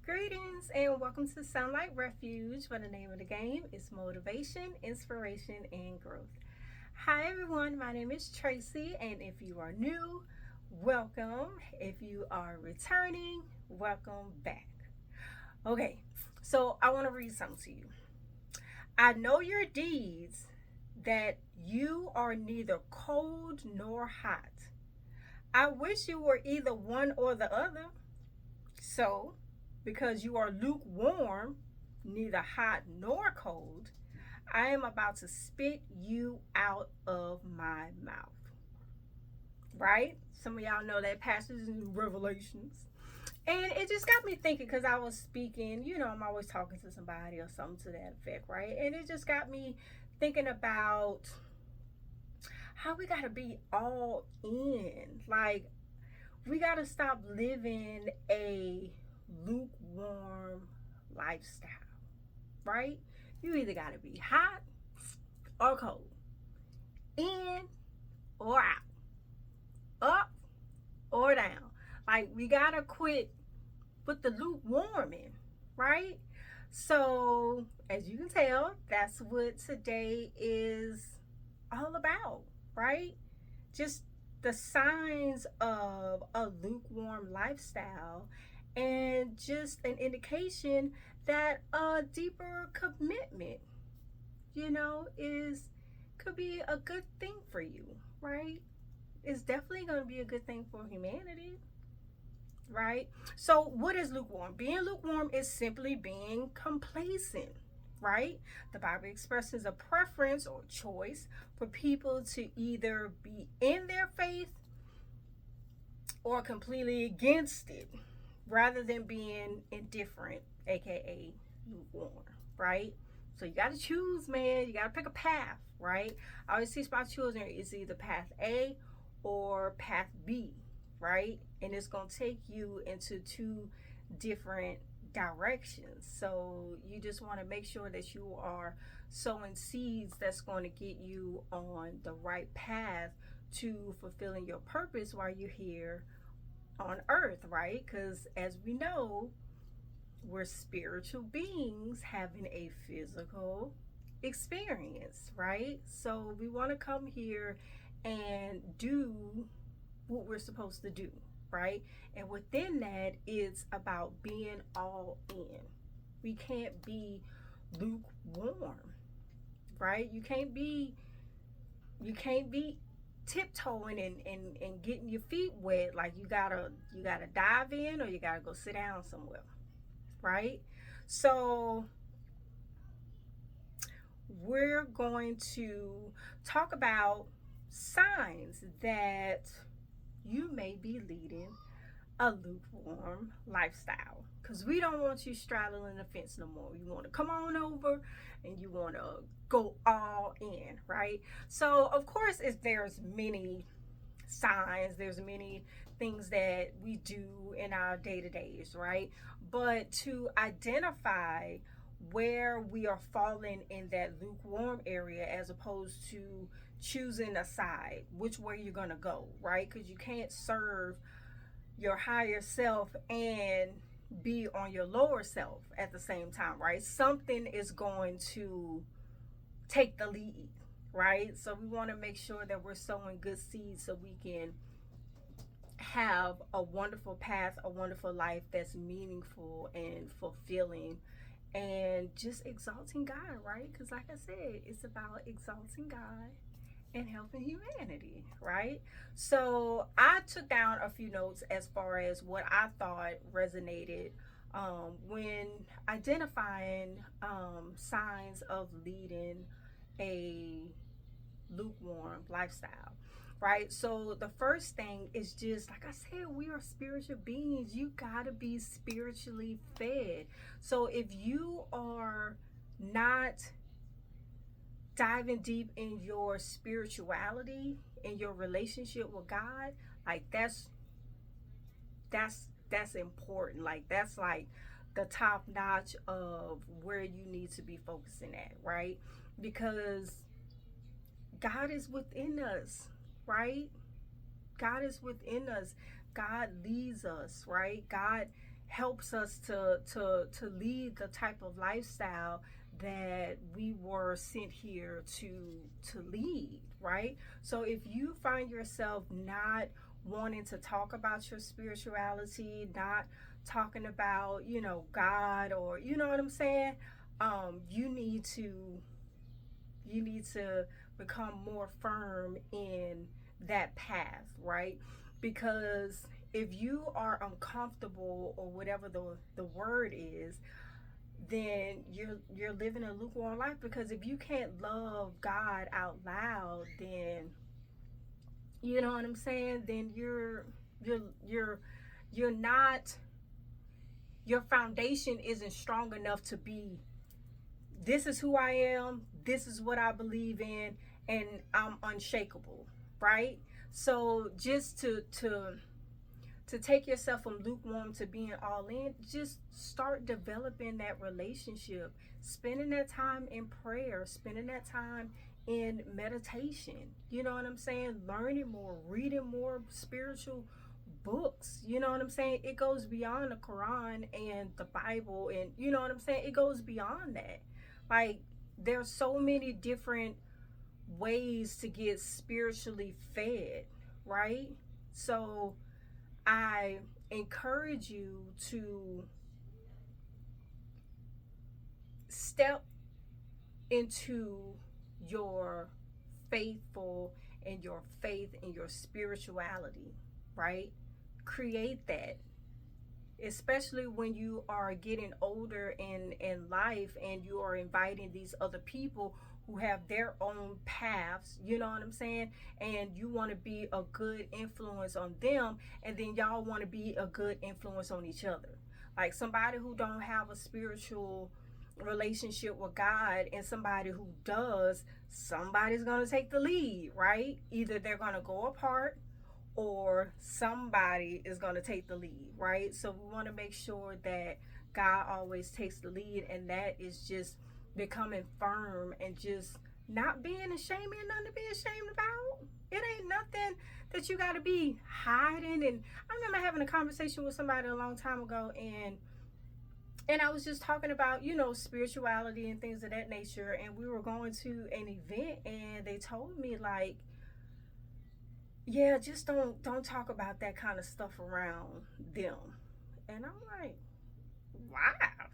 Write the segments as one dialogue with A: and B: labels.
A: Greetings and welcome to Sunlight Refuge, where the name of the game is motivation, inspiration, and growth. Hi everyone, my name is Tracey, and if you are new, welcome. If you are returning, welcome back. Okay, so I want to read something to you. I know your deeds, that you are neither cold nor hot. I wish you were either one or the other. So, because you are lukewarm, neither hot nor cold, I am about to spit you out of my mouth. Right? Some of y'all know that passage in Revelations. And it just got me thinking because I was speaking, I'm always talking to somebody or something to that effect, right? And it just got me thinking about how we got to be all in. Like, we got to stop living a lukewarm lifestyle, right? You either got to be hot or cold, in or out, up or down. Like, we got to quit with the lukewarming, right? So, as you can tell, that's what today is all about, right? Just the signs of a lukewarm lifestyle and just an indication that a deeper commitment, is could be a good thing for you, right? It's definitely going to be a good thing for humanity, right? So, what is lukewarm? Being lukewarm is simply being complacent, right? The Bible expresses a preference or choice for people to either be in their faith or completely against it rather than being indifferent, aka lukewarm, right? So you got to choose, man. You got to pick a path, right? I always teach my children it's either path A or path B, right? And it's going to take you into two different directions. So you just want to make sure that you are sowing seeds that's going to get you on the right path to fulfilling your purpose while you're here on earth, right? Because as we know, we're spiritual beings having a physical experience, right? So we want to come here and do what we're supposed to do, right? And within that, it's about being all in. We can't be lukewarm, right? You can't be tiptoeing and getting your feet wet. Like, you gotta dive in or you gotta go sit down somewhere, right? So we're going to talk about signs that you may be leading a lukewarm lifestyle, because we don't want you straddling the fence no more. You want to come on over and you want to go all in, right? So of course, there's many signs, there's many things that we do in our day-to-days, right? But to identify where we are falling in that lukewarm area, as opposed to choosing a side, which way you're going to go, right? Because you can't serve your higher self and be on your lower self at the same time, right? Something is going to take the lead, right? So we want to make sure that we're sowing good seeds so we can have a wonderful path, a wonderful life that's meaningful and fulfilling and just exalting God, right? Because like I said, it's about exalting God and helping humanity, right? So I took down a few notes as far as what I thought resonated when identifying signs of leading a lukewarm lifestyle, right? So the first thing is just like I said, we are spiritual beings. You gotta be spiritually fed. So if you are not diving deep in your spirituality and your relationship with God, like that's important. Like, that's like the top notch of where you need to be focusing at, right? Because God is within us, right? God is within us. God leads us, right? God helps us to lead the type of lifestyle that we were sent here to lead, right? So if you find yourself not wanting to talk about your spirituality, not talking about, God, or you know what I'm saying, you need to become more firm in that path, right? Because if you are uncomfortable, or whatever the word is, then you're living a lukewarm life. Because if you can't love God out loud, then you know what I'm saying, then you're you're not, your foundation isn't strong enough to be, this is who I am, this is what I believe in, and I'm unshakable, right? So just to take yourself from lukewarm to being all in, just start developing that relationship, spending that time in prayer, spending that time in meditation. You know what I'm saying? Learning more, reading more spiritual books. You know what I'm saying? It goes beyond the Quran and the Bible, and you know what I'm saying? It goes beyond that. Like, there's so many different ways to get spiritually fed, right? So I encourage you to step into your faithful and your faith and your spirituality, right? Create that, especially when you are getting older in life and you are inviting these other people who have their own paths, you know what I'm saying? And you want to be a good influence on them, and then y'all want to be a good influence on each other. Like somebody who don't have a spiritual relationship with God and somebody who does, somebody's going to take the lead, right? Either they're going to go apart or somebody is going to take the lead, right? So we want to make sure that God always takes the lead, and that is just becoming firm and just not being ashamed. And nothing to be ashamed about. It ain't nothing that you got to be hiding. And I remember having a conversation with somebody a long time ago, and I was just talking about, spirituality and things of that nature, and we were going to an event, and they told me, like, yeah, just don't talk about that kind of stuff around them. And I'm like, wow.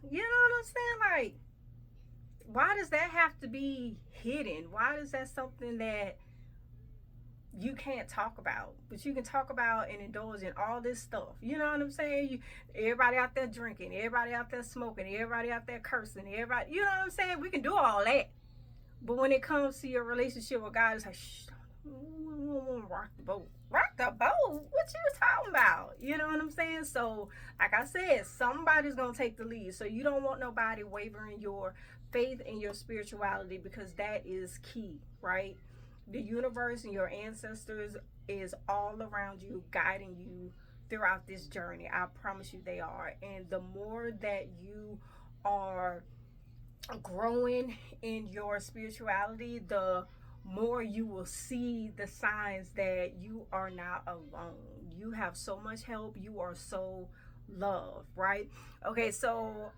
A: You know what I'm saying? Like, why does that have to be hidden? Why is that something that you can't talk about, but you can talk about and indulge in all this stuff? You know what I'm saying? Everybody out there drinking, everybody out there smoking, everybody out there cursing, everybody, you know what I'm saying? We can do all that. But when it comes to your relationship with God, it's like, shh, we won't rock the boat. Rock the boat? What you talking about? You know what I'm saying? So, like I said, somebody's going to take the lead. So you don't want nobody wavering your faith and your spirituality, because that is key, right? The universe and your ancestors is all around you, guiding you throughout this journey. I promise you they are. And the more that you are growing in your spirituality, the more you will see the signs that you are not alone. You have so much help. You are so loved, right? Okay, so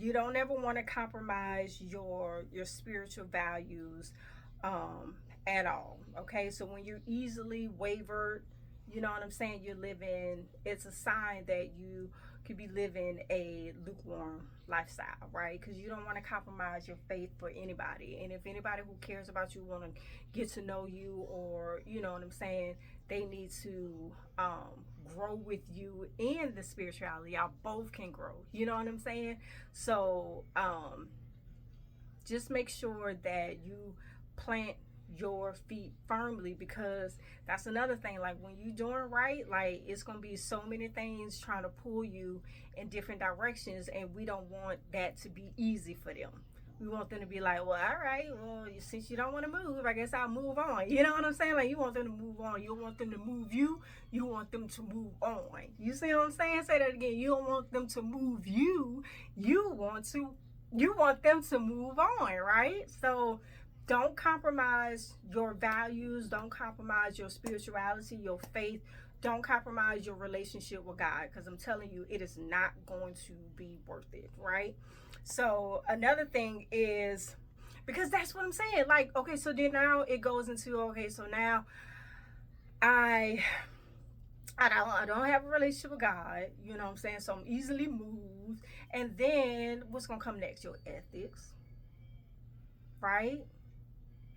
A: you don't ever want to compromise your spiritual values at all. Okay, so when you're easily wavered, you know what I'm saying, you're living, it's a sign that you could be living a lukewarm lifestyle, right? Because you don't want to compromise your faith for anybody. And if anybody who cares about you want to get to know you, or you know what I'm saying, they need to grow with you in the spirituality. Y'all both can grow, you know what I'm saying? So just make sure that you plant your feet firmly, because that's another thing. Like, when you're doing right, like, it's gonna be so many things trying to pull you in different directions, and we don't want that to be easy for them. We want them to be like, well, all right, well, since you don't want to move, I guess I'll move on. You know what I'm saying? Like, you want them to move on. You don't want them to move you. You want them to move on. You see what I'm saying? Say that again. You don't want them to move you. You want them to move on, right? So don't compromise your values. Don't compromise your spirituality, your faith. Don't compromise your relationship with God, because I'm telling you, it is not going to be worth it, right? So another thing is, because that's what I'm saying. Like, okay, so then now it goes into, okay, so now I I don't have a relationship with God, you know what I'm saying? So I'm easily moved. And then what's gonna come next? Your ethics, right?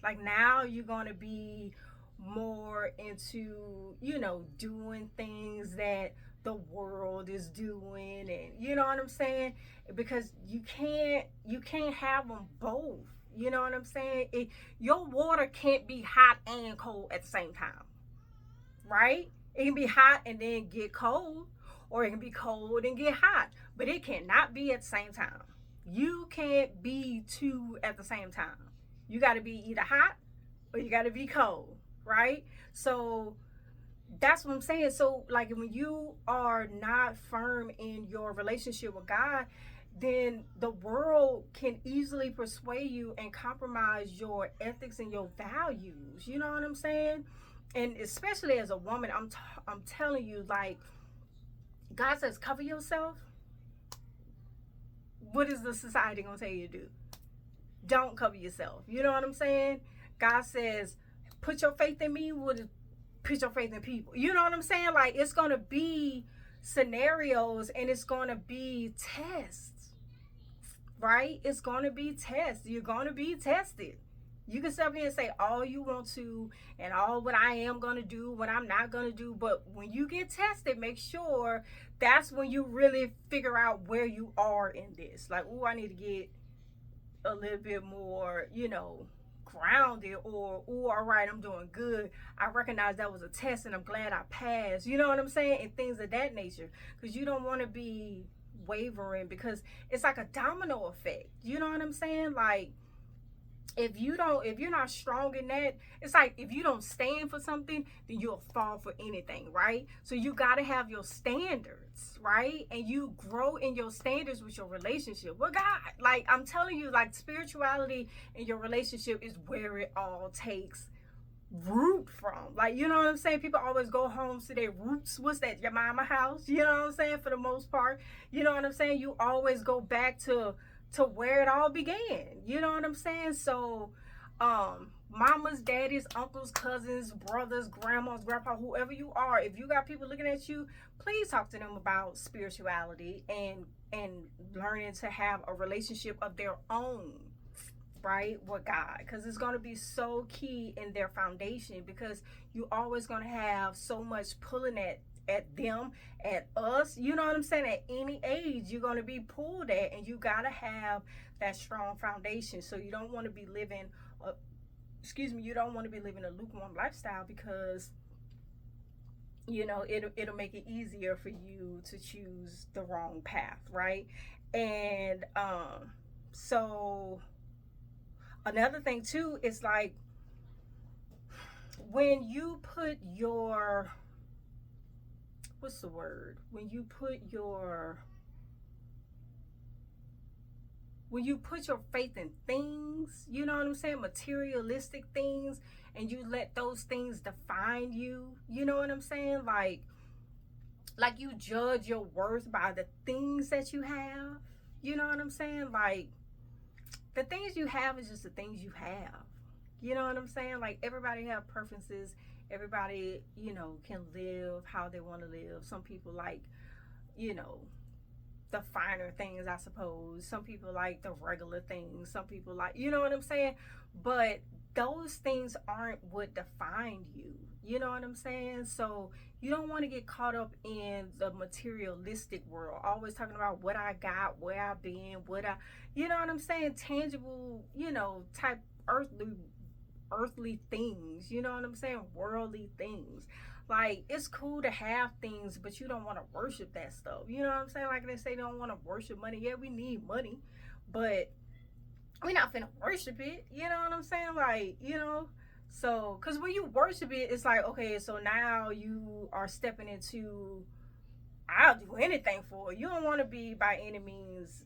A: Like now you're gonna be more into, doing things that the world is doing, and you know what I'm saying? Because you can't have them both. You know what I'm saying? Your water can't be hot and cold at the same time, right? It can be hot and then get cold, or it can be cold and get hot, but it cannot be at the same time. You can't be two at the same time. You got to be either hot or you got to be cold, right? So that's what I'm saying. So, like, when you are not firm in your relationship with God, then the world can easily persuade you and compromise your ethics and your values. You know what I'm saying? And especially as a woman, I'm telling you, like, God says, cover yourself. What is the society gonna tell you to do? Don't cover yourself. You know what I'm saying? God says, put your faith in me. Put your faith in people. You know what I'm saying? Like, it's gonna be scenarios and it's gonna be tests, right? It's gonna be tests. You're gonna be tested. You can sit up here and say all you want to, and all what I am gonna do, what I'm not gonna do, but when you get tested, make sure that's when you really figure out where you are in this. Like, oh, I need to get a little bit more, grounded, or, oh, all right, I'm doing good. I recognize that was a test and I'm glad I passed. You know what I'm saying? And things of that nature. Because you don't want to be wavering, because it's like a domino effect. You know what I'm saying? Like, if you're not strong in that, it's like if you don't stand for something, then you'll fall for anything, right? So you got to have your standards, right? And you grow in your standards with your relationship with God. Like, I'm telling you, like, spirituality in your relationship is where it all takes root from. Like, you know what I'm saying? People always go home to their roots. What's that? Your mama house? You know what I'm saying? For the most part, you know what I'm saying? You always go back to where it all began. You know what I'm saying? So mamas, daddies, uncles, cousins, brothers, grandmas, grandpa, whoever you are, if you got people looking at you, please talk to them about spirituality and learning to have a relationship of their own, right, with God, because it's going to be so key in their foundation, because you always going to have so much pulling at them, at us, you know what I'm saying? At any age, you're going to be pulled at, and you got to have that strong foundation. So you don't want to be living you don't want to be living a lukewarm lifestyle, because it'll make it easier for you to choose the wrong path, right? And so another thing too is, like, when you put your what's the word? When you put your faith in things, you know what I'm saying? Materialistic things, and you let those things define you, you know what I'm saying? Like you judge your worth by the things that you have, you know what I'm saying? Like, the things you have is just the things you have. You know what I'm saying? Like, everybody have preferences. Everybody, can live how they want to live. Some people like, the finer things, I suppose. Some people like the regular things. Some people like, you know what I'm saying? But those things aren't what define you. You know what I'm saying? So you don't want to get caught up in the materialistic world, always talking about what I got, where I've been, you know what I'm saying? Tangible, type earthly things, you know what I'm saying? Worldly things. Like, it's cool to have things, but you don't want to worship that stuff. You know what I'm saying? Like, they say they don't want to worship money. Yeah, we need money, but we're not finna worship it. You know what I'm saying? Like, so, because when you worship it, it's like, okay, so now you are stepping into, I'll do anything for it. You don't want to be by any means,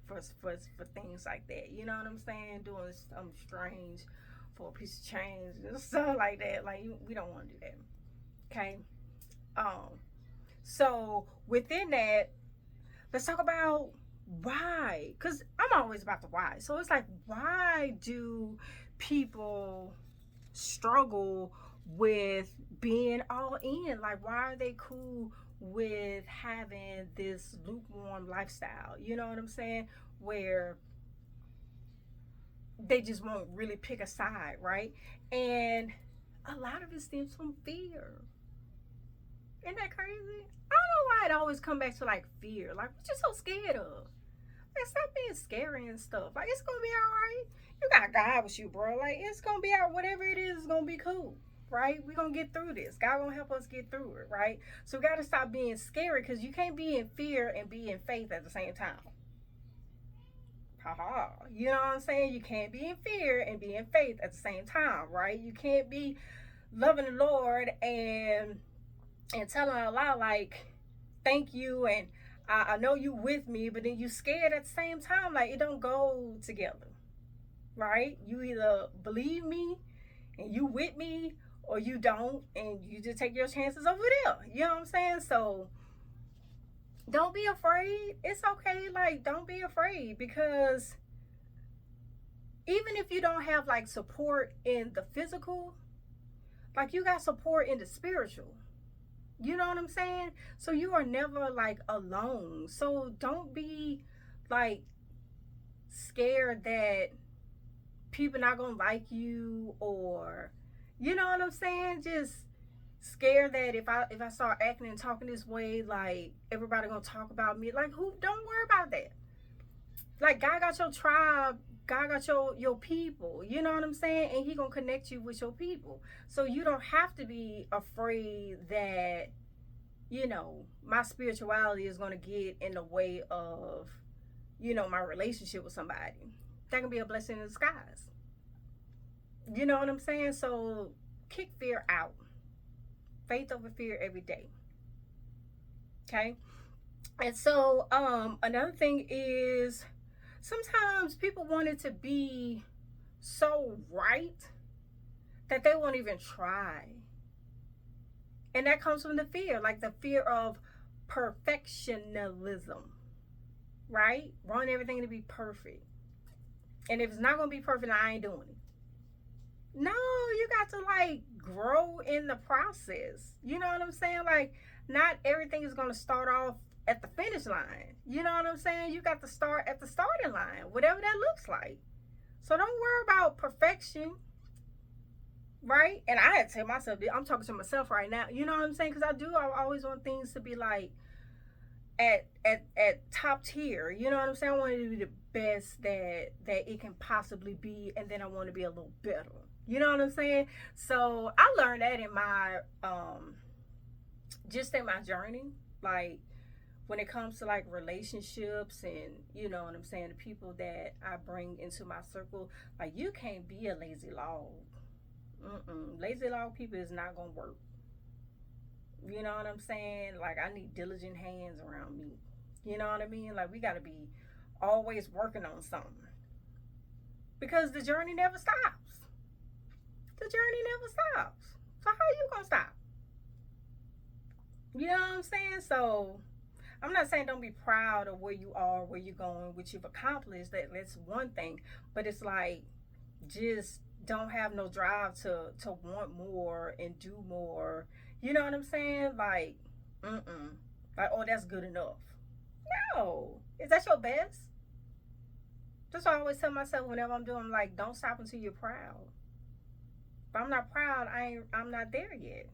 A: for things like that. You know what I'm saying? Doing something strange for a piece of change and stuff like that. Like, we don't want to do that. Okay. Um, so within that, let's talk about why. Because I'm always about the why. So it's like, why do people struggle with being all in? Like, why are they cool with having this lukewarm lifestyle? You know what I'm saying? Where they just won't really pick a side, right? And a lot of it stems from fear. Isn't that crazy? I don't know why it always come back to like fear. Like, what you so scared of? Like, stop being scary and stuff. Like, it's gonna be all right. You got God with you, bro. Like, it's gonna be all, whatever it is, it's gonna be cool, right? We gonna get through this. God gonna help us get through it, right? So we gotta stop being scary, because you can't be in fear and be in faith at the same time. Haha. You know what I'm saying? You can't be in fear and be in faith at the same time, right? You can't be loving the Lord and telling Allah like, thank you, and I know you with me, but then you scared at the same time. Like, it don't go together, right? You either believe me and you with me, or you don't, and you just take your chances over there. You know what I'm saying? So don't be afraid. It's okay. Like, don't be afraid, because even if you don't have like support in the physical, like, you got support in the spiritual. You know what I'm saying? So you are never like alone. So don't be like scared that people not gonna like you, or you know what I'm saying? Just scared that if I start acting and talking this way, like, everybody gonna talk about me. Like, who? Don't worry about that. Like, God got your tribe. God got your people. You know what I'm saying? And he gonna connect you with your people. So you don't have to be afraid that, my spirituality is going to get in the way of, my relationship with somebody. That can be a blessing in disguise. You know what I'm saying? So kick fear out. Faith over fear every day. Okay? And so another thing is, sometimes people want it to be so right that they won't even try. And that comes from the fear, like the fear of perfectionism, right? Want everything to be perfect. And if it's not going to be perfect, I ain't doing it. No, you got to like grow in the process. You know what I'm saying? Like, not everything is going to start off at the finish line. You know what I'm saying? You got to start at the starting line, whatever that looks like. So don't worry about perfection, right? And I had to tell myself, I'm talking to myself right now. You know what I'm saying? Because I always want things to be like at top tier. You know what I'm saying? I want it to be the best that it can possibly be, and then I want to be a little better. You know what I'm saying? So I learned that in my just in my journey, like, when it comes to like relationships, and you know what I'm saying, the people that I bring into my circle. Like, you can't be a lazy log. Lazy log people is not gonna work. You know what I'm saying? Like, I need diligent hands around me. You know what I mean? Like, we gotta be always working on something, because the journey never stops. The journey never stops. So how you gonna stop? You know what I'm saying? So I'm not saying don't be proud of where you are, where you're going, what you've accomplished. That's one thing. But it's like, just don't have no drive to want more and do more. You know what I'm saying? Like, like, oh, that's good enough. No. Is that your best? That's what I always tell myself whenever I'm doing, like, don't stop until you're proud. If I'm not proud, I'm not there yet.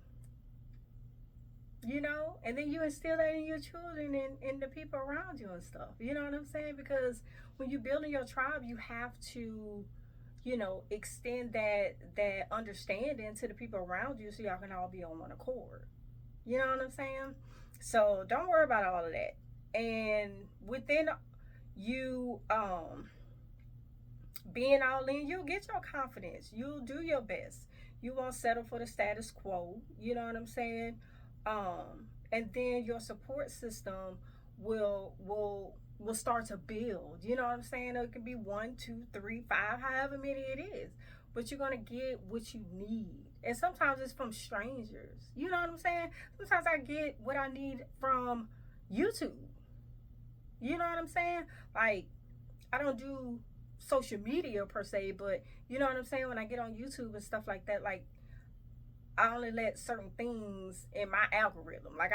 A: And then you instill that in your children and the people around you and stuff. You know what I'm saying? Because when you're building your tribe, you have to, extend that understanding to the people around you, so y'all can all be on one accord. You know what I'm saying? So don't worry about all of that. And within you being all in, you'll get your confidence. You'll do your best. You won't settle for the status quo. You know what I'm saying? And then your support system will start to build. You know what I'm saying? It could be 1, 2, 3, 5, however many it is. But you're gonna get what you need And sometimes it's from strangers. You know what I'm saying? Sometimes I get what I need from YouTube. You know what I'm saying? Like, I don't do social media per se, but you know what I'm saying? When I get on YouTube and stuff like that, like, I only let certain things in my algorithm. Like,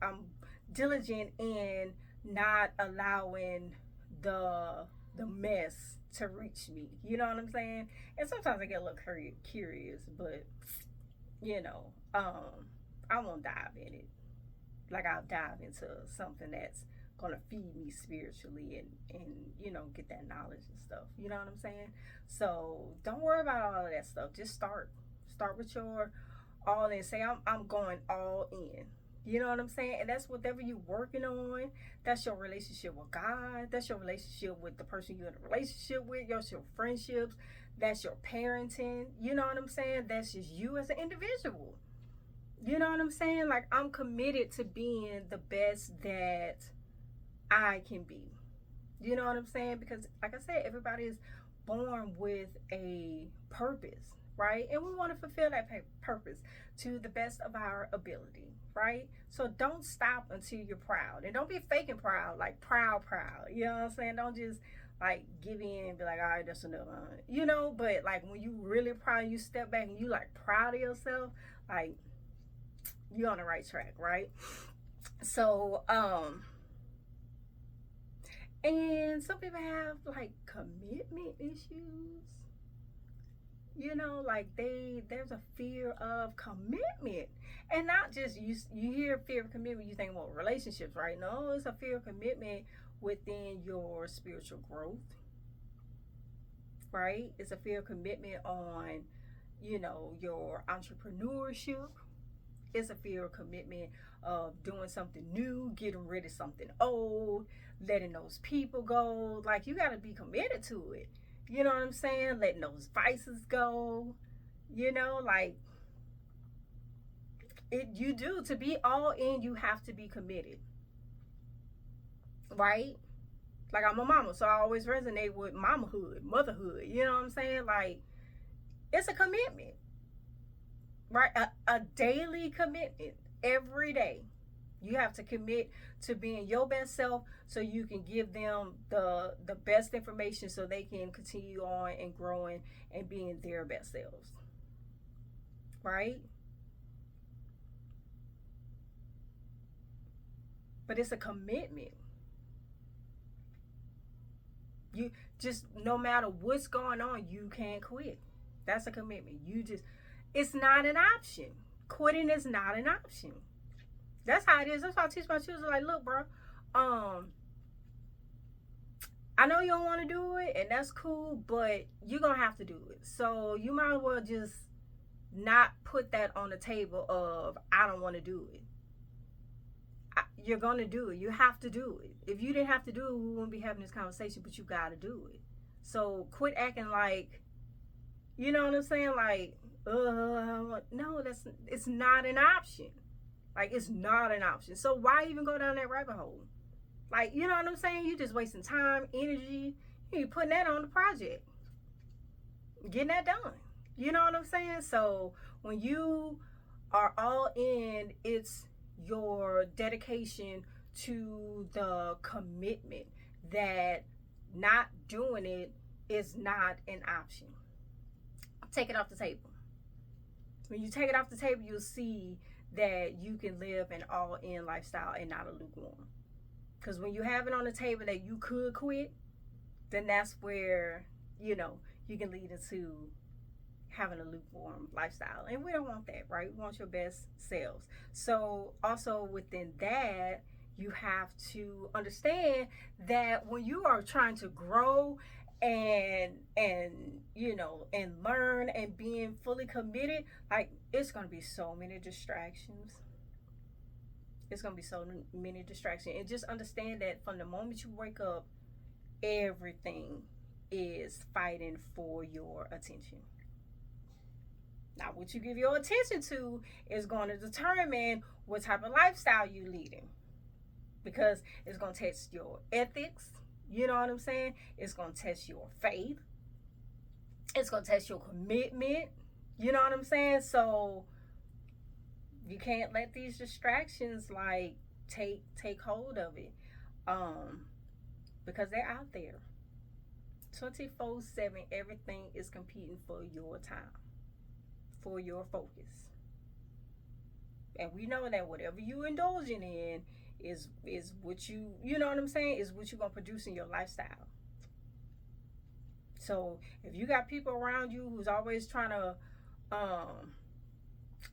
A: I'm diligent in not allowing the mess to reach me. You know what I'm saying? And sometimes I get a little curious, but you know, I won't dive in it. Like, I'll dive into something that's gonna feed me spiritually and get that knowledge and stuff. You know what I'm saying? So don't worry about all of that stuff. Just start with your all in. Say I'm going all in. You know what I'm saying? And that's whatever you're working on. That's your relationship with God. That's your relationship with the person you're in a relationship with. That's your friendships. That's your parenting. You know what I'm saying? That's just you as an individual. You know what I'm saying? Like, I'm committed to being the best that I can be. You know what I'm saying? Because, like I said, everybody is born with a purpose, right? And we want to fulfill that purpose to the best of our ability, right? So don't stop until you're proud. And don't be faking proud, like proud. You know what I'm saying? Don't just like give in and be like, all right, that's enough. But like when you really proud, you step back and you like proud of yourself, like you're on the right track, right? So, and some people have like commitment issues. Like there's a fear of commitment, and not just you hear fear of commitment, you think, well, relationships, right? No, it's a fear of commitment within your spiritual growth, right? It's a fear of commitment on your entrepreneurship. It's a fear of commitment of doing something new, getting rid of something old, letting those people go. Like, you got to be committed to it. You know what I'm saying? Letting those vices go. Like, you do. To be all in, you have to be committed. Right? Like, I'm a mama, so I always resonate with mamahood, motherhood. You know what I'm saying? Like, it's a commitment. Right? A daily commitment. Every day. You have to commit to being your best self so you can give them the best information so they can continue on and growing and being their best selves. Right? But it's a commitment. You just, no matter what's going on, you can't quit. That's a commitment. It's not an option. Quitting is not an option. That's how it is. That's why I teach my children, like, look, bro, I know you don't want to do it, and that's cool, but you're going to have to do it. So you might as well just not put that on the table of, I don't want to do it. You're going to do it. You have to do it. If you didn't have to do it, we wouldn't be having this conversation, but you got to do it. So quit acting like, you know what I'm saying? Like, no, it's not an option. Like, it's not an option. So why even go down that rabbit hole? Like, you know what I'm saying? You just wasting time, energy. You putting that on the project. Getting that done. You know what I'm saying? So when you are all in, it's your dedication to the commitment that not doing it is not an option. Take it off the table. When you take it off the table, you'll see that you can live an all-in lifestyle and not a lukewarm. Because when you have it on the table that you could quit, then that's where, you can lead into having a lukewarm lifestyle. And we don't want that, right? We want your best selves. So also within that, you have to understand that when you are trying to grow and learn and being fully committed, like, it's going to be so many distractions. It's going to be so many distractions. And just understand that from the moment you wake up, everything is fighting for your attention. Now, what you give your attention to is going to determine what type of lifestyle you're leading. Because it's going to test your ethics. You know what I'm saying? It's going to test your faith. It's going to test your commitment. You know what I'm saying? So you can't let these distractions like take hold of it. Um, because they're out there. 24/7, everything is competing for your time, for your focus. And we know that whatever you indulging in is what you know what I'm saying, is what you're gonna produce in your lifestyle. So if you got people around you who's always trying to um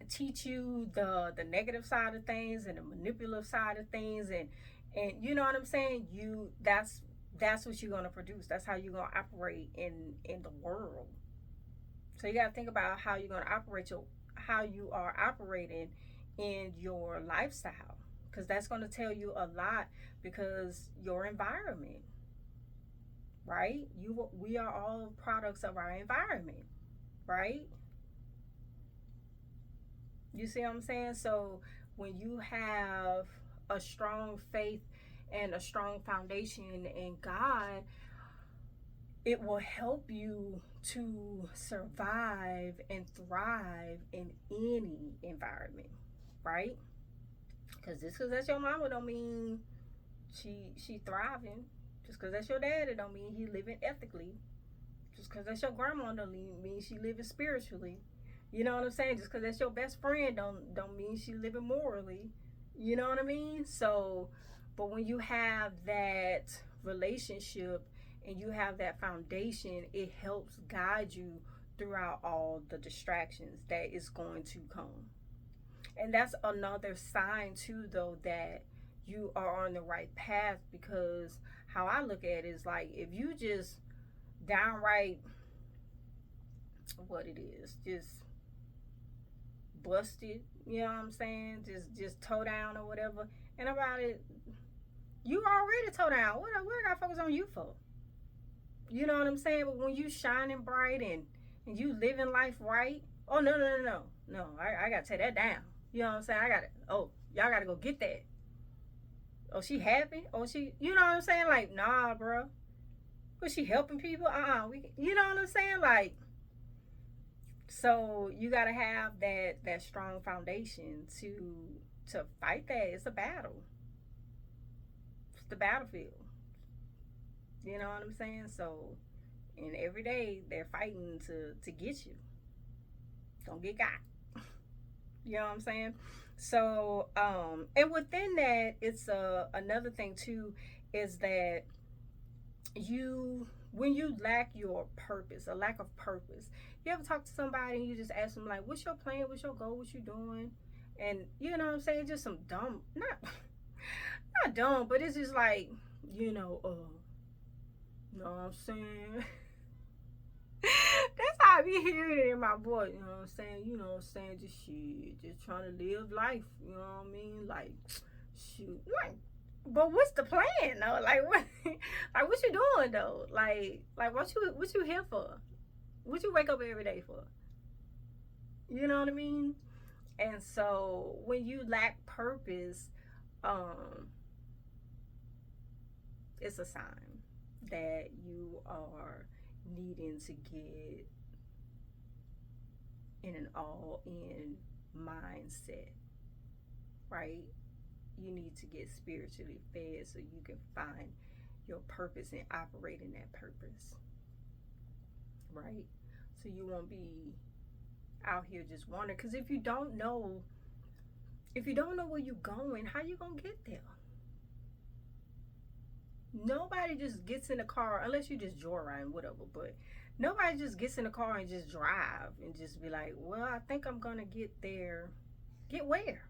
A: teach you the negative side of things and the manipulative side of things, and you know what I'm saying, you that's what you're gonna produce. That's how you're gonna operate in the world. So you gotta think about how you're gonna operate your how you are operating in your lifestyle, because that's gonna tell you a lot. Because your environment, right? We are all products of our environment, right? You see what I'm saying? So when you have a strong faith and a strong foundation in God, it will help you to survive and thrive in any environment, right? Because just because that's your mama don't mean she thriving. Just because that's your dad, it don't mean he living ethically. Just because that's your grandma don't mean she living spiritually. You know what I'm saying? Just because that's your best friend don't mean she living morally. You know what I mean? So, but when you have that relationship and you have that foundation, it helps guide you throughout all the distractions that is going to come. And that's another sign too, though, that you are on the right path. Because how I look at it is like, if you just downright what it is, just busted, you know what I'm saying? Just toe down or whatever. And about it, you already toe down. What I gotta focus on you for? You know what I'm saying? But when you shining bright and you living life right, oh no, I gotta take that down. You know what I'm saying? I gotta, oh, y'all gotta go get that. Oh, she happy? Oh, she, you know what I'm saying? Like, nah, bro. Was she helping people? You know what I'm saying? Like, so you gotta have that strong foundation to fight that. It's a battle. It's the battlefield. You know what I'm saying? So, and every day they're fighting to get you. Don't get got. You know what I'm saying? So, and within that, it's another thing too, is that you when you lack your purpose, a lack of purpose. You ever talk to somebody and you just ask them like, "What's your plan? What's your goal? What you doing?" And you know what I'm saying? Just some dumb, not dumb, but it's just like, you know what I'm saying? That's how I be hearing it in my voice. You know what I'm saying? You know what I'm saying? Just shit, just trying to live life. You know what I mean? Like, shoot, like, but what's the plan though? Like what? Like what you doing though? Like what you here for? What you wake up every day for? You know what I mean? And so when you lack purpose, um, it's a sign that you are needing to get in an all in mindset, right? You need to get spiritually fed so you can find your purpose and operate in that purpose, right? So you won't be out here just wondering. Because if you don't know where you're going, how you gonna get there? Nobody just gets in a car unless you just joyride, whatever. But nobody just gets in a car and just drive and just be like, "Well, I think I'm gonna get there." Get where?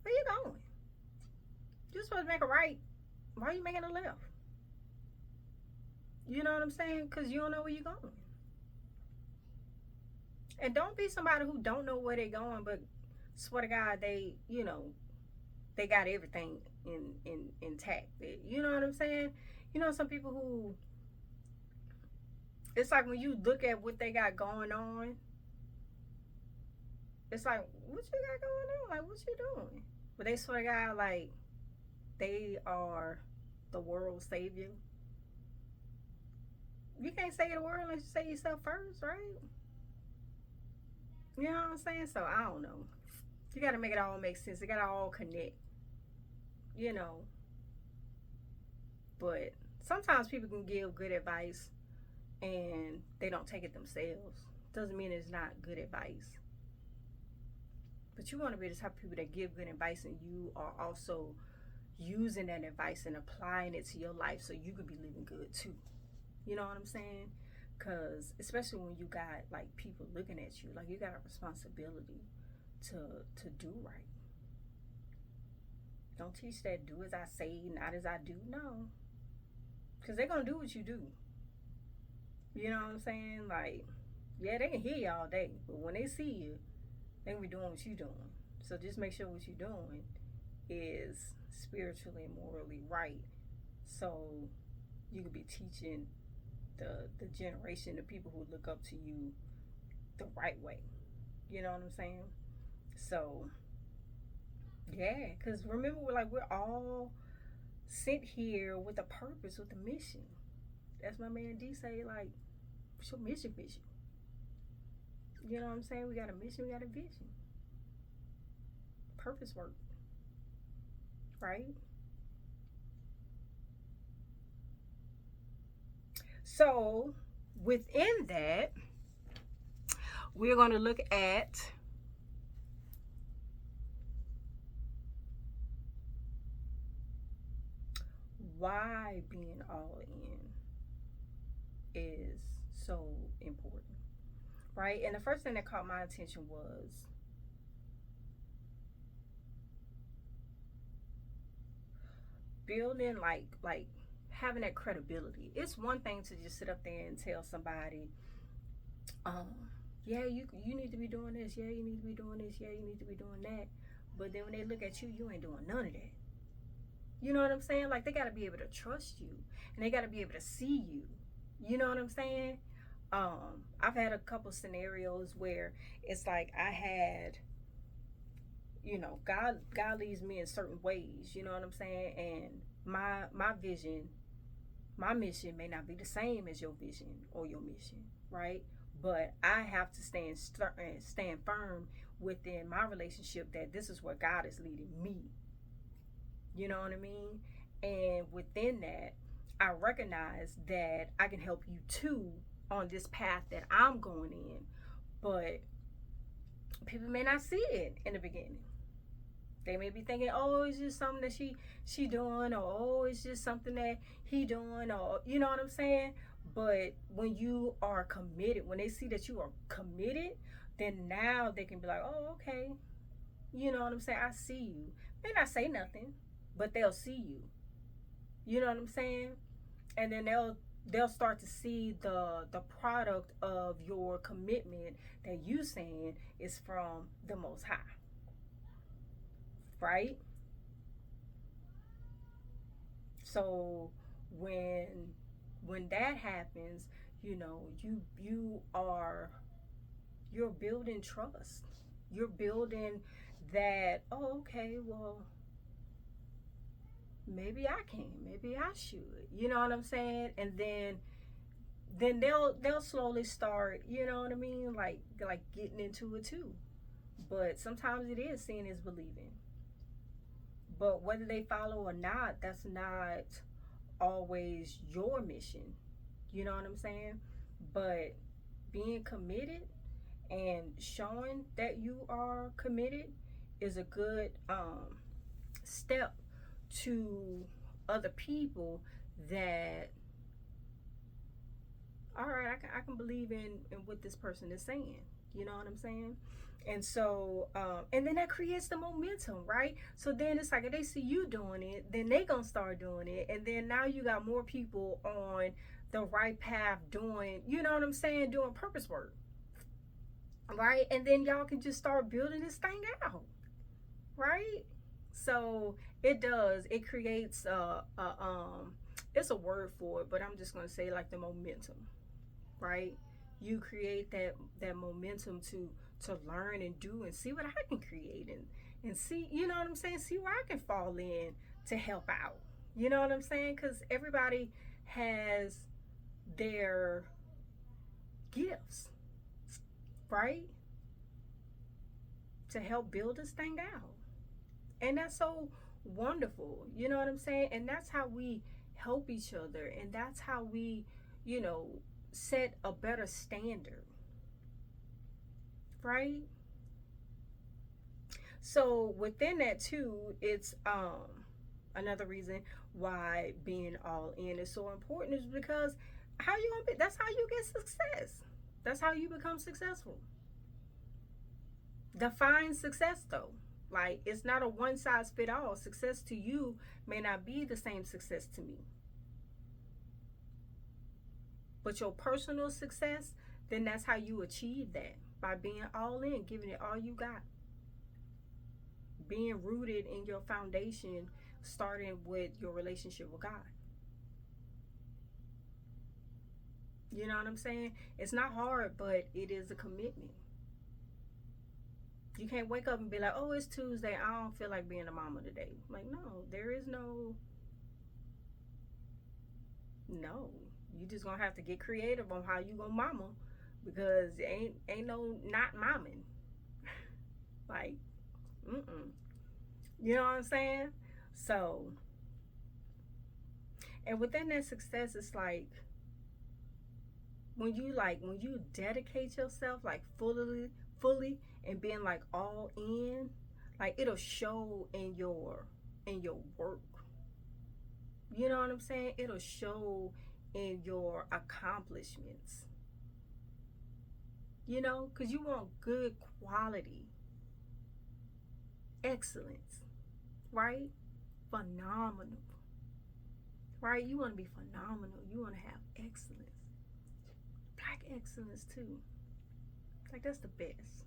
A: Where you going? You're supposed to make a right. Why are you making a left? You know what I'm saying? Because you don't know where you're going. And don't be somebody who don't know where they're going, but swear to God, they got everything in intact. You know what I'm saying? You know, some people who, it's like when you look at what they got going on, it's like, what you got going on? Like, what you doing? But they swear to God, like, they are the world's savior. You can't say the world unless you say yourself first, right? You know what I'm saying? So I don't know. You got to make it all make sense. It got to all connect, you know. But sometimes people can give good advice and they don't take it themselves. Doesn't mean it's not good advice. But you want to be the type of people that give good advice and you are also using that advice and applying it to your life so you could be living good too. You know what I'm saying? Because especially when you got like people looking at you, like you got a responsibility to do right. Don't teach that do as I say, not as I do. No, because they're gonna do what you do. You know what I'm saying? Like, yeah, they can hear you all day, but when they see you, they gonna be doing what you doing. So just make sure what you're doing is spiritually and morally right. So you could be teaching the generation, the people who look up to you, the right way. You know what I'm saying? So yeah, because remember, we're all sent here with a purpose, with a mission. That's my man D say, like, what's your mission, vision? You know what I'm saying? We got a mission, we got a vision. Purpose work, right? So within that, we're going to look at why being all in is so important, right? And the first thing that caught my attention was building like having that credibility. It's one thing to just sit up there and tell somebody, yeah, you need to be doing this, yeah, you need to be doing this, yeah, you need to be doing that. But then when they look at you, you ain't doing none of that. You know what I'm saying? Like they gotta be able to trust you and they gotta be able to see you. You know what I'm saying? I've had a couple scenarios where it's like I had, God leads me in certain ways, you know what I'm saying? And my vision, my mission may not be the same as your vision or your mission, right? But I have to stand firm within my relationship that this is where God is leading me. You know what I mean? And within that, I recognize that I can help you too on this path that I'm going in. But people may not see it in the beginning. They may be thinking, oh, it's just something that she doing, or oh, it's just something that he doing, or you know what I'm saying? But when you are committed, when they see that you are committed, then now they can be like, oh, okay, you know what I'm saying? I see you. May not say nothing, but they'll see you. You know what I'm saying? And then they'll start to see the product of your commitment that you saying is from the Most High, right? So when that happens, you're building trust. You're building that, oh, okay, well, maybe I can, maybe I should. You know what I'm saying? And then they'll slowly start, you know what I mean? Like getting into it too. But sometimes it is seeing is believing. But whether they follow or not, that's not always your mission. You know what I'm saying? But being committed and showing that you are committed is a good step to other people that, all right, I can believe in what this person is saying. You know what I'm saying? And so, and then that creates the momentum, right? So then it's like if they see you doing it, then they gonna start doing it, and then now you got more people on the right path doing, you know what I'm saying, doing purpose work, right? And then y'all can just start building this thing out, right? So it does. It creates it's a word for it, but I'm just gonna say like the momentum, right? You create that momentum to learn and do and see what I can create and see, you know what I'm saying? See where I can fall in to help out. You know what I'm saying? Because everybody has their gifts, right? to help build this thing out. And that's so wonderful. You know what I'm saying? And that's how we help each other. And that's how we, you know, set a better standard. Right? So within that too, it's another reason why being all in is so important is because how you gonna be, that's how you get success. That's how you become successful. Define success though. Like, it's not a one size fit all. Success to you may not be the same success to me. But your personal success, then that's how you achieve that. By being all in, giving it all you got. Being rooted in your foundation, starting with your relationship with God. You know what I'm saying? It's not hard, but it is a commitment. You can't wake up and be like, oh, it's Tuesday, I don't feel like being a mama today. Like, no, there is no. You just gonna have to get creative on how you gonna mama, because ain't no not momming. Like, you know what I'm saying? So, and within that success, it's like when you dedicate yourself like fully and being like all in, like it'll show in your work. You know what I'm saying? It'll show in your accomplishments. You know, because you want good quality, excellence, right? Phenomenal, right? You want to be phenomenal. You want to have excellence, black excellence too. Like, that's the best.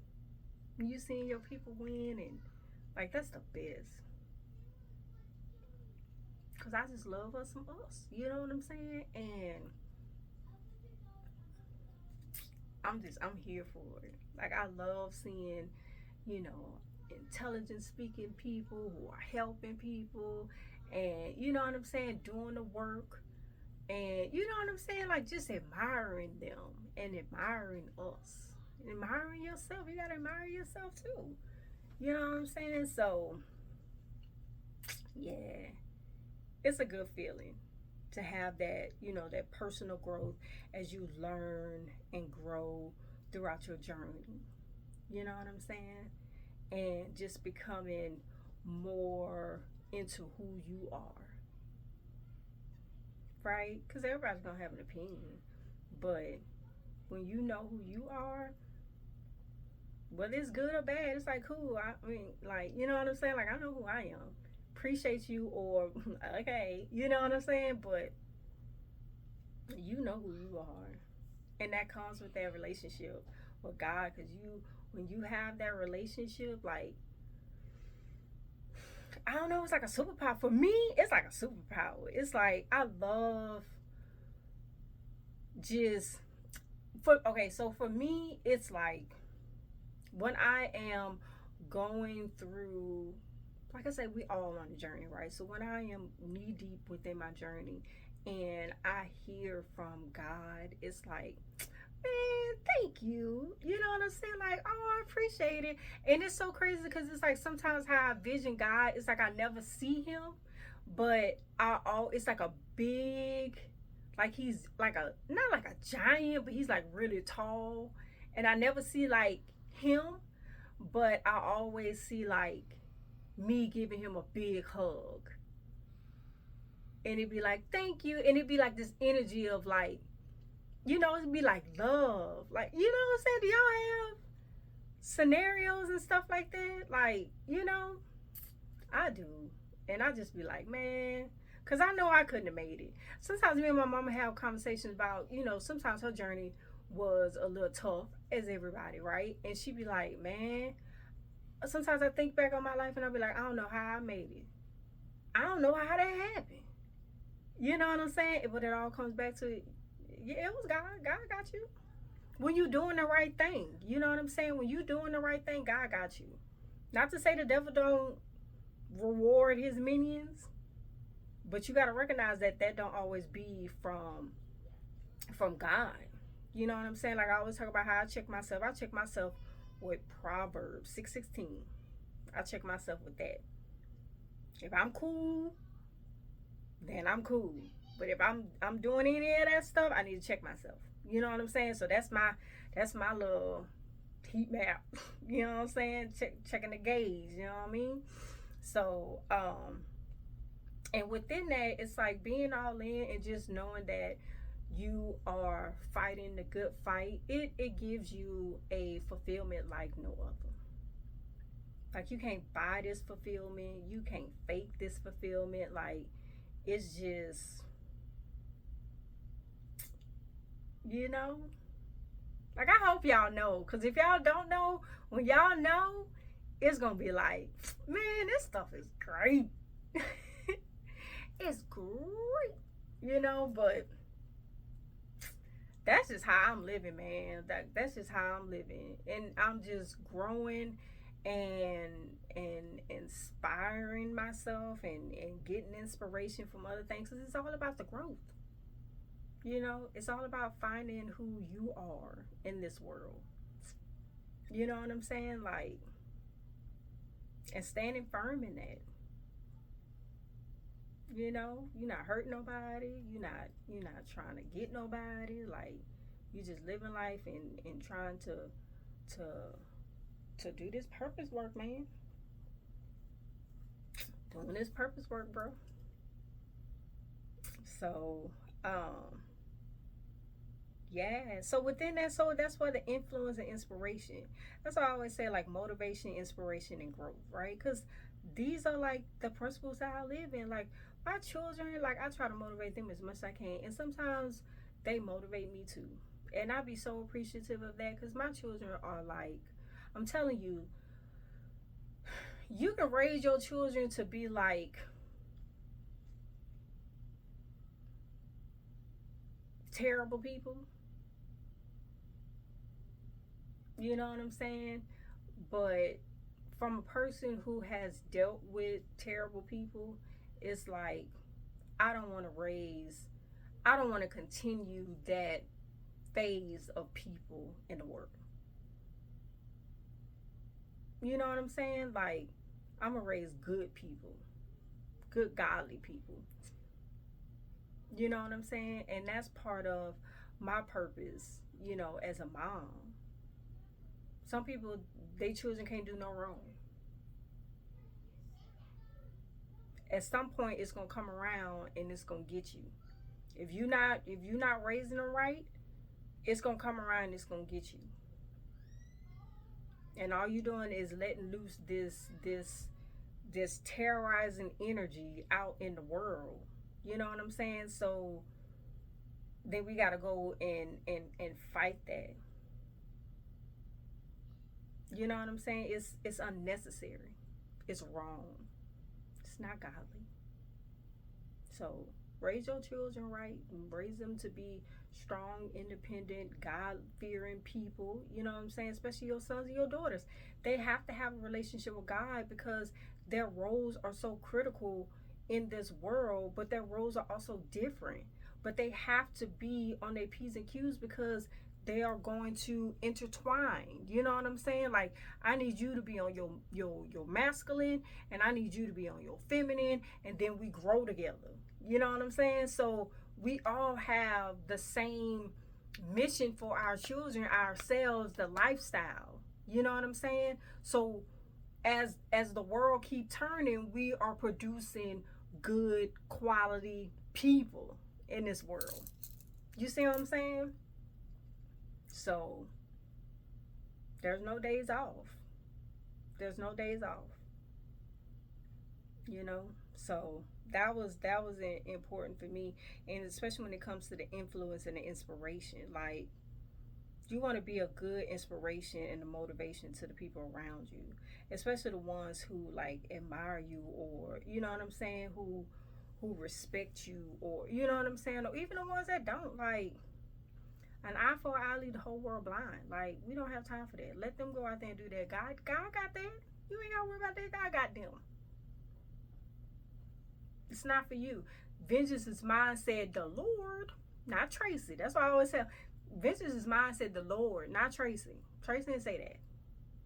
A: When you seeing your people win, and like, that's the best. Cause I just love us some us. You know what I'm saying? And I'm here for it. Like, I love seeing, you know, intelligent speaking people who are helping people, and you know what I'm saying, doing the work, and you know what I'm saying, like just admiring them and admiring us, admiring yourself. You gotta admire yourself too. You know what I'm saying? So yeah, it's a good feeling to have that, you know, that personal growth as you learn and grow throughout your journey. You know what I'm saying? And just becoming more into who you are, right? Because everybody's gonna have an opinion, but when you know who you are, whether it's good or bad, it's like, cool. I mean, like, you know what I'm saying? Like, I know who I am. Appreciate you, or okay, you know what I'm saying? But you know who you are, and that comes with that relationship with God. Because when you have that relationship, like, I don't know, it's like a superpower. For me, it's like a superpower. It's like, I love just so for me, it's like when I am going through, like I said, we all on a journey, right? So when I am knee deep within my journey and I hear from God, it's like, man, thank you. You know what I'm saying? Like, oh, I appreciate it. And it's so crazy because it's like sometimes how I vision God, it's like I never see him, but it's like a big, like he's like not like a giant, but he's like really tall. And I never see like him, but I always see like me giving him a big hug. And it'd be like, thank you. And it'd be like this energy of like, you know, it'd be like love. Like, you know what I'm saying? Do y'all have scenarios and stuff like that? Like, you know, I do. And I just be like, man, because I know I couldn't have made it. Sometimes me and my mama have conversations about, you know, sometimes her journey was a little tough, as everybody, right? And she'd be like, man, sometimes I think back on my life and I'll be like, I don't know how I made it. I don't know how that happened. You know what I'm saying? But it all comes back to, yeah, it was God. God got you. When you doing the right thing, you know what I'm saying? When you doing the right thing, God got you. Not to say the devil don't reward his minions, but you got to recognize that don't always be from God. You know what I'm saying? Like I always talk about how I check myself with Proverbs 6:16. I check myself with that. If I'm cool, then I'm cool. But if I'm doing any of that stuff, I need to check myself. You know what I'm saying? So that's my little heat map. You know what I'm saying? Checking the gauge. You know what I mean? So and within that, it's like being all in and just knowing that you are fighting the good fight. It gives you a fulfillment like no other. Like you can't buy this fulfillment. You can't fake this fulfillment. Like it's just, you know, like I hope y'all know, because if y'all don't know, when y'all know, it's gonna be like, man, this stuff is great. It's great, but that's just how I'm living, man. That's just how I'm living, and I'm just growing and inspiring myself and getting inspiration from other things, because it's all about the growth. It's all about finding who you are in this world. You know what I'm saying? Like, and standing firm in that. You're not hurting nobody. You're not trying to get nobody. Like, you just living life and trying to do this purpose work, man. Doing this purpose work, bro. So, yeah. So within that, so that's why the influence and inspiration. That's why I always say, like, motivation, inspiration, and growth, right? Because these are like the principles that I live in. Like my children, like I try to motivate them as much as I can, and sometimes they motivate me too. And I be so appreciative of that, because my children are like, I'm telling you, you can raise your children to be like terrible people. You know what I'm saying? But from a person who has dealt with terrible people, it's like I don't want to continue that phase of people in the world. You know what I'm saying? Like, I'm gonna raise good people, good godly people. You know what I'm saying? And that's part of my purpose, as a mom. Some people, they children can't do no wrong. At some point, it's gonna come around and it's gonna get you. If you're not raising them right, it's gonna come around and it's gonna get you. And all you're doing is letting loose this terrorizing energy out in the world. You know what I'm saying? So then we gotta go and fight that. You know what I'm saying? It's unnecessary. It's wrong. It's not godly. So raise your children right. Raise them to be strong, independent, God fearing people. You know what I'm saying? Especially your sons and your daughters. They have to have a relationship with God, because their roles are so critical in this world, but their roles are also different. But they have to be on their P's and Q's, because they are going to intertwine. You know what I'm saying? Like, I need you to be on your masculine, and I need you to be on your feminine, and then we grow together. You know what I'm saying? So we all have the same mission for our children, ourselves, the lifestyle. You know what I'm saying? So as the world keep turning, we are producing good quality people in this world. You see what I'm saying? So there's no days off. There's no days off. So that was important for me, and especially when it comes to the influence and the inspiration. Like, you want to be a good inspiration and a motivation to the people around you, especially the ones who like admire you, or you know what I'm saying, who respect you, or you know what I'm saying, or even the ones that don't. Like, an eye for an eye, lead the whole world blind. Like, we don't have time for that. Let them go out there and do that. God got that. You ain't gotta worry about that. God got them. It's not for you. Vengeance is mine, said the Lord, not Tracey. That's why I always say, vengeance is mine, said the Lord, not Tracey. Tracey didn't say that.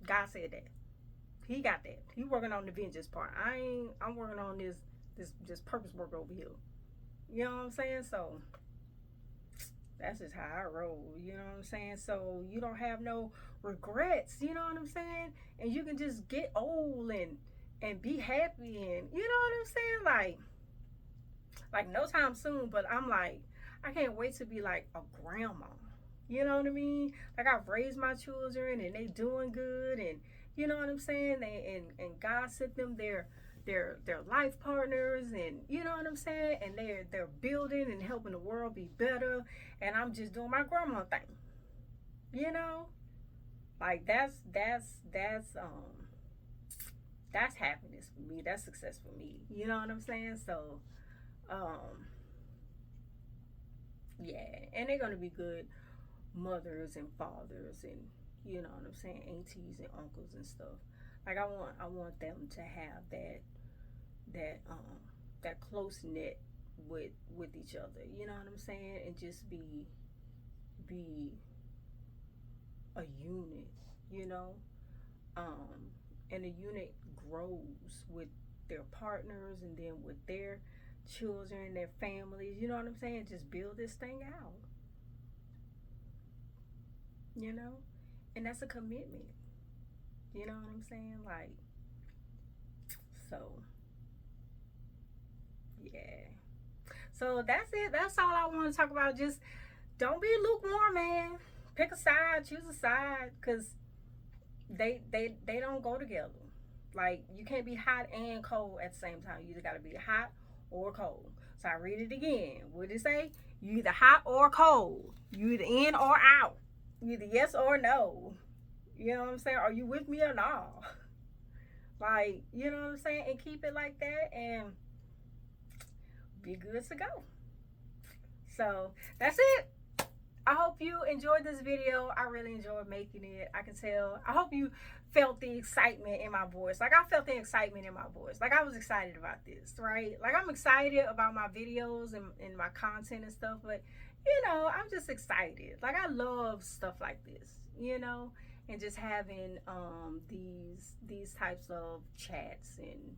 A: God said that. He got that. He working on the vengeance part. I'm working on this purpose work over here. You know what I'm saying? So that's just how I roll. You know what I'm saying? So you don't have no regrets. You know what I'm saying? And you can just get old and be happy, and you know what I'm saying? Like no time soon. But I'm like, I can't wait to be like a grandma. You know what I mean? Like I've raised my children and they doing good, and you know what I'm saying? And God sent them their life partners, and you know what I'm saying? And they're building and helping the world be better, and I'm just doing my grandma thing. You know? Like that's happiness for me. That's success for me. You know what I'm saying? So um yeah, and they're gonna be good mothers and fathers, and you know what I'm saying, aunties and uncles and stuff. Like I want them to have that that close knit with each other. You know what I'm saying? And just be a unit, you know? Um and a unit grows with their partners and then with their children, their families, you know what I'm saying? Just build this thing out, you know? And that's a commitment. You know what I'm saying? Like, so yeah. So that's it. That's all I want to talk about. Just don't be lukewarm, man. Pick a side, choose a side, cause they don't go together. Like you can't be hot and cold at the same time. You either gotta be hot or cold. So I read it again. What did it say? You either hot or cold. You either in or out. You either yes or no. You know what I'm saying? Are you with me or not? Like, you know what I'm saying? And keep it like that and be good to go. So that's it. I hope you enjoyed this video. I really enjoyed making it. I can tell. I hope you felt the excitement in my voice. Like I felt the excitement in my voice. Like I was excited about this, right? Like I'm excited about my videos and my content and stuff, but you know, I'm just excited. Like I love stuff like this, you know, and just having these types of chats and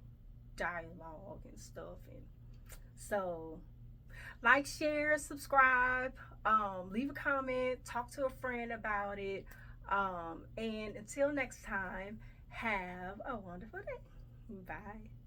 A: dialogue and stuff. And so like, share, subscribe, leave a comment, talk to a friend about it. And until next time, have a wonderful day. Bye.